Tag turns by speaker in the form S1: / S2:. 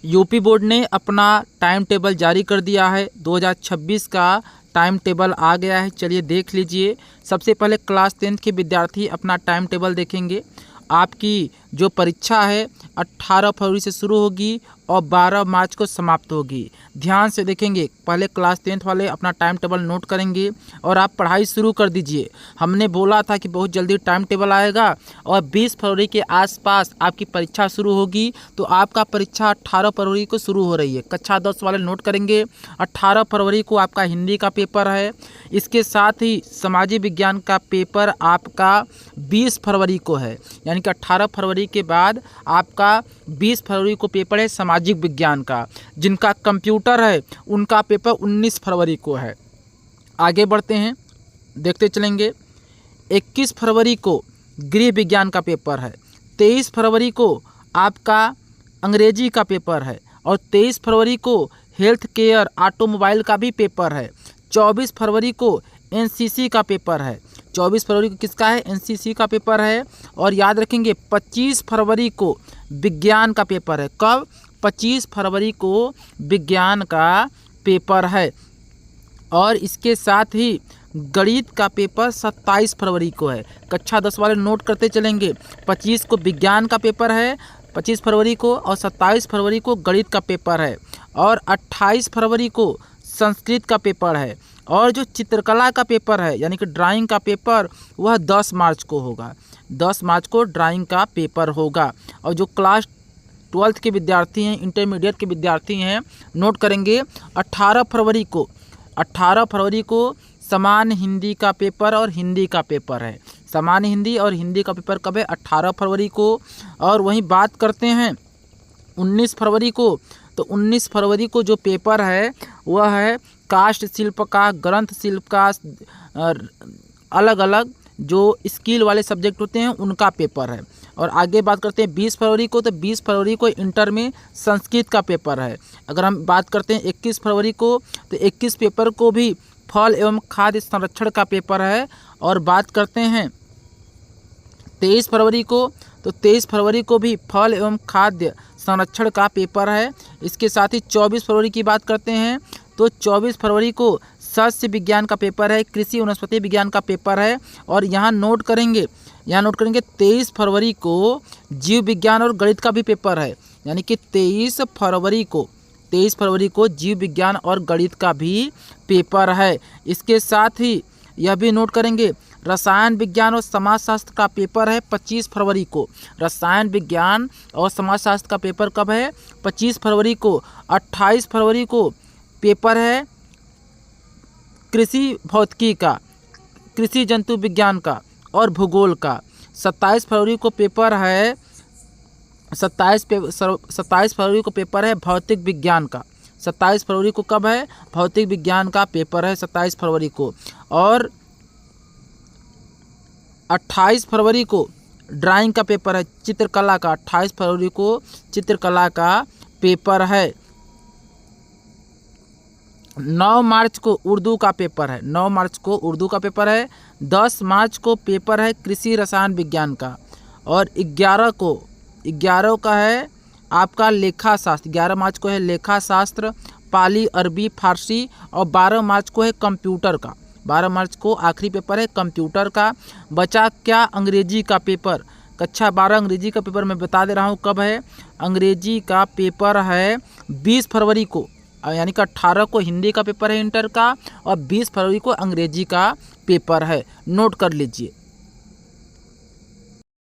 S1: UP board ने अपना time table जारी कर दिया है। 2026 का टाइम टेबल आ गया है। चलिए देख लीजिए। सबसे पहले क्लास 10 के विद्यार्थी अपना टाइम टेबल देखेंगे। आपकी जो परीक्षा है 18 फरवरी से शुरू होगी और 12 मार्च को समाप्त होगी। ध्यान से देखेंगे। पहले क्लास 10 वाले अपना टाइम टेबल नोट करेंगे और आप पढ़ाई शुरू कर दीजिए। हमने बोला था कि बहुत जल्दी टाइम टेबल आएगा और 20 फरवरी के आसपास आपकी परीक्षा शुरू होगी। तो आपका परीक्षा 18 फरवरी को शुरू हो रही है। कक्षा 10 वाले नोट करेंगे। 18 फरवरी को आपका हिंदी का पेपर है। इसके साथ ही सामाजिक विज्ञान का पेपर आपका 20 फरवरी को है। यानी कि 18 फरवरी के बाद आपका 20 फरवरी को पेपर है सामाजिक विज्ञान का। जिनका कंप्यूटर है उनका पेपर 19 फरवरी को है। आगे बढ़ते हैं, देखते चलेंगे। 21 फरवरी को गृह विज्ञान का पेपर है। 23 फरवरी को आपका अंग्रेजी का पेपर है और 23 फरवरी को हेल्थ केयर ऑटोमोबाइल का भी पेपर है। 24 फरवरी को एनसीसी का पेपर है। 24 फरवरी को किसका है? एनसीसी का पेपर है। और याद रखेंगे 25 फरवरी को विज्ञान का पेपर है। कब? 25 फरवरी को विज्ञान का पेपर है। और इसके साथ ही गणित का पेपर 27 फरवरी को है। कक्षा 10 वाले नोट करते चलेंगे। 25 को विज्ञान का पेपर है 25 फरवरी को, और 27 फरवरी को गणित का पेपर है, और 28 फरवरी को संस्कृत का पेपर है। और जो चित्रकला का पेपर है यानी कि ड्राइंग का पेपर वह 10 मार्च को होगा। 10 मार्च को ड्राइंग का पेपर होगा। और जो क्लास 12 के विद्यार्थी हैं, इंटरमीडिएट के विद्यार्थी हैं, नोट करेंगे 18 फरवरी को समान हिंदी का पेपर और हिंदी का पेपर है। समान हिंदी और हिंदी का पेपर कब है? 18 फरवरी को। और वहीं बात करते हैं 19 फरवरी को। तो 19 फरवरी को जो पेपर है वह है काष्ठ शिल्प का, ग्रंथ शिल्प का, अलग अलग जो स्किल वाले सब्जेक्ट होते हैं उनका पेपर है। और आगे बात करते हैं 20 फरवरी को। तो 20 फरवरी को इंटर में संस्कृत का पेपर है। अगर हम बात करते हैं 21 फरवरी को, तो 21 पेपर को भी फल एवं खाद्य संरक्षण का पेपर है। और बात करते हैं 23 फरवरी को, तो 23 फरवरी को भी फल एवं खाद्य संरक्षण का पेपर है। इसके साथ ही 24 फरवरी की बात करते हैं, तो 24 फरवरी को सस्य विज्ञान का पेपर है, कृषि वनस्पति विज्ञान का पेपर है। और यहाँ नोट करेंगे 23 फरवरी को जीव विज्ञान और गणित का भी पेपर है। यानी कि 23 फरवरी को जीव विज्ञान और गणित का भी पेपर है। इसके साथ ही यह भी नोट करेंगे रसायन विज्ञान और समाजशास्त्र का पेपर है 25 फरवरी को। रसायन विज्ञान और समाजशास्त्र का पेपर कब है? 25 फरवरी को। 28 फरवरी को पेपर है कृषि भौतिकी का, कृषि जंतु विज्ञान का और भूगोल का। 27 फरवरी को पेपर है 27 फरवरी को पेपर है भौतिक विज्ञान का। 27 फरवरी को कब है? भौतिक विज्ञान का पेपर है 27 फरवरी को। और 28 फरवरी को ड्राइंग का पेपर है, चित्रकला का। 28 फरवरी को चित्रकला का पेपर है। 9 मार्च को उर्दू का पेपर है। 9 मार्च को उर्दू का पेपर है। 10 मार्च को पेपर है कृषि रसायन विज्ञान का। और 11 का है आपका लेखा शास्त्र। 11 मार्च को है लेखा शास्त्र, पाली, अरबी, फारसी। और 12 मार्च को है कंप्यूटर का। 12 मार्च को आखिरी पेपर है कंप्यूटर का। बचा क्या? अंग्रेजी का पेपर। कक्षा 12 अंग्रेजी का पेपर मैं बता दे रहा हूँ कब है। अंग्रेजी का पेपर है 20 फरवरी को। यानी कि 18 को हिंदी का पेपर है इंटर का और 20 फरवरी को अंग्रेजी का पेपर है। नोट कर लीजिए।